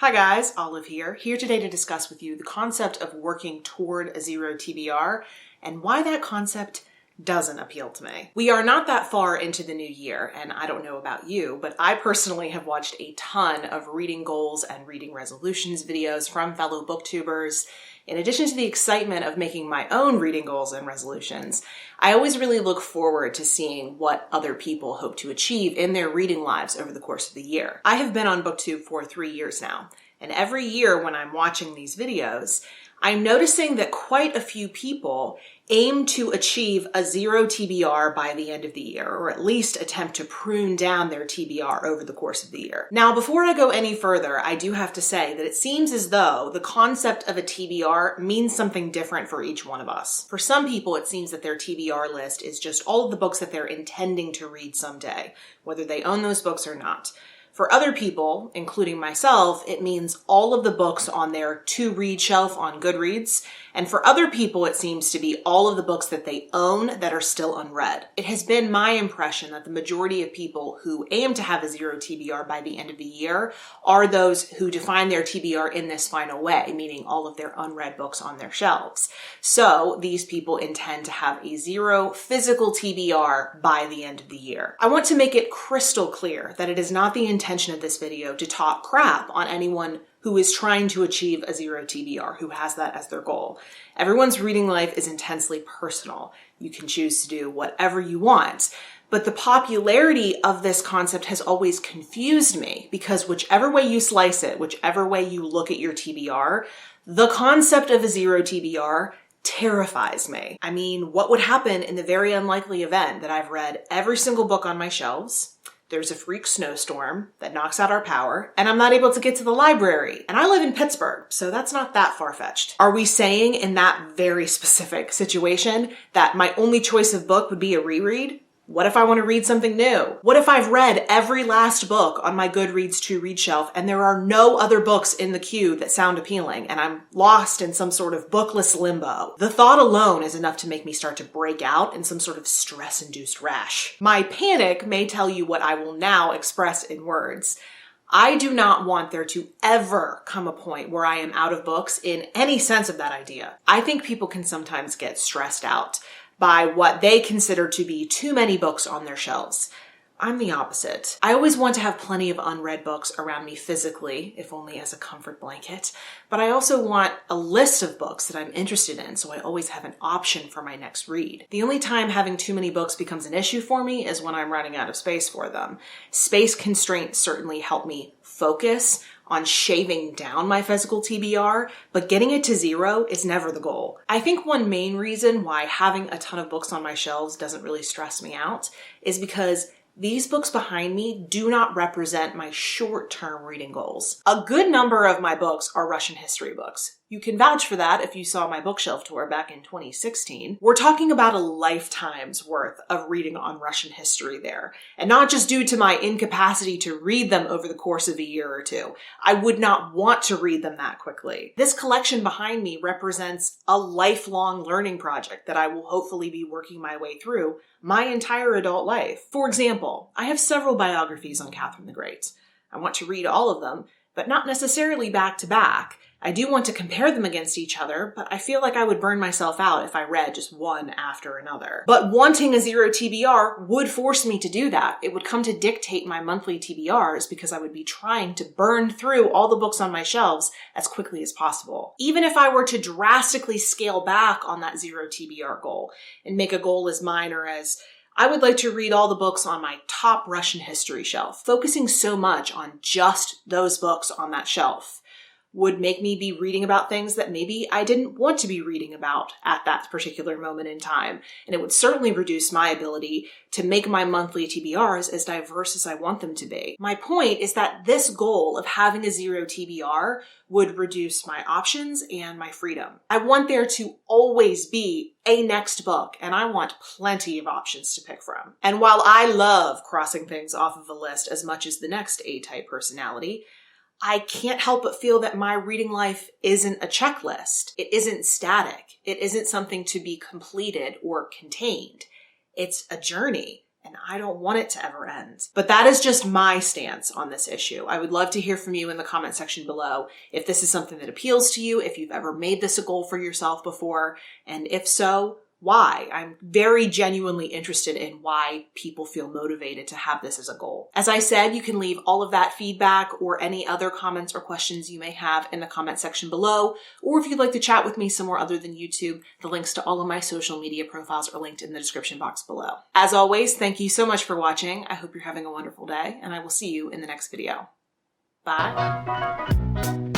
Hi guys, Olive here today to discuss with you the concept of working toward a zero TBR and why that concept doesn't appeal to me. We are not that far into the new year, and I don't know about you, but I personally have watched a ton of reading goals and reading resolutions videos from fellow booktubers. In addition to the excitement of making my own reading goals and resolutions, I always really look forward to seeing what other people hope to achieve in their reading lives over the course of the year. I have been on BookTube for 3 years now, and every year when I'm watching these videos, I'm noticing that quite a few people aim to achieve a zero TBR by the end of the year, or at least attempt to prune down their TBR over the course of the year. Now, before I go any further, I do have to say that it seems as though the concept of a TBR means something different for each one of us. For some people, it seems that their TBR list is just all of the books that they're intending to read someday, whether they own those books or not. For other people, including myself, it means all of the books on their to-read shelf on Goodreads. And for other people, it seems to be all of the books that they own that are still unread. It has been my impression that the majority of people who aim to have a zero TBR by the end of the year are those who define their TBR in this final way, meaning all of their unread books on their shelves. So these people intend to have a zero physical TBR by the end of the year. I want to make it crystal clear that it is not the intention of this video to talk crap on anyone who is trying to achieve a zero TBR, who has that as their goal. Everyone's reading life is intensely personal. You can choose to do whatever you want. But the popularity of this concept has always confused me because whichever way you slice it, whichever way you look at your TBR, the concept of a zero TBR terrifies me. I mean, what would happen in the very unlikely event that I've read every single book on my shelves, there's a freak snowstorm that knocks out our power, and I'm not able to get to the library. And I live in Pittsburgh, so that's not that far-fetched. Are we saying in that very specific situation that my only choice of book would be a reread? What if I want to read something new? What if I've read every last book on my Goodreads to-read shelf and there are no other books in the queue that sound appealing and I'm lost in some sort of bookless limbo? The thought alone is enough to make me start to break out in some sort of stress-induced rash. My panic may tell you what I will now express in words. I do not want there to ever come a point where I am out of books in any sense of that idea. I think people can sometimes get stressed out by what they consider to be too many books on their shelves. I'm the opposite. I always want to have plenty of unread books around me physically, if only as a comfort blanket, but I also want a list of books that I'm interested in, so I always have an option for my next read. The only time having too many books becomes an issue for me is when I'm running out of space for them. Space constraints certainly help me focus on shaving down my physical TBR, but getting it to zero is never the goal. I think one main reason why having a ton of books on my shelves doesn't really stress me out is because these books behind me do not represent my short-term reading goals. A good number of my books are Russian history books. You can vouch for that if you saw my bookshelf tour back in 2016. We're talking about a lifetime's worth of reading on Russian history there, and not just due to my incapacity to read them over the course of a year or two. I would not want to read them that quickly. This collection behind me represents a lifelong learning project that I will hopefully be working my way through my entire adult life. For example, I have several biographies on Catherine the Great. I want to read all of them, but not necessarily back to back. I do want to compare them against each other, but I feel like I would burn myself out if I read just one after another. But wanting a zero TBR would force me to do that. It would come to dictate my monthly TBRs because I would be trying to burn through all the books on my shelves as quickly as possible. Even if I were to drastically scale back on that zero TBR goal and make a goal as minor as I would like to read all the books on my top Russian history shelf, focusing so much on just those books on that shelf would make me be reading about things that maybe I didn't want to be reading about at that particular moment in time. And it would certainly reduce my ability to make my monthly TBRs as diverse as I want them to be. My point is that this goal of having a zero TBR would reduce my options and my freedom. I want there to always be a next book, and I want plenty of options to pick from. And while I love crossing things off of a list as much as the next A-type personality, I can't help but feel that my reading life isn't a checklist. It isn't static. It isn't something to be completed or contained. It's a journey. and I don't want it to ever end. But that is just my stance on this issue. I would love to hear from you in the comment section below if this is something that appeals to you, if you've ever made this a goal for yourself before, and if so, why? I'm very genuinely interested in why people feel motivated to have this as a goal. As I said, you can leave all of that feedback or any other comments or questions you may have in the comment section below, or if you'd like to chat with me somewhere other than YouTube, the links to all of my social media profiles are linked in the description box below. As always, thank you so much for watching. I hope you're having a wonderful day, and I will see you in the next video. Bye.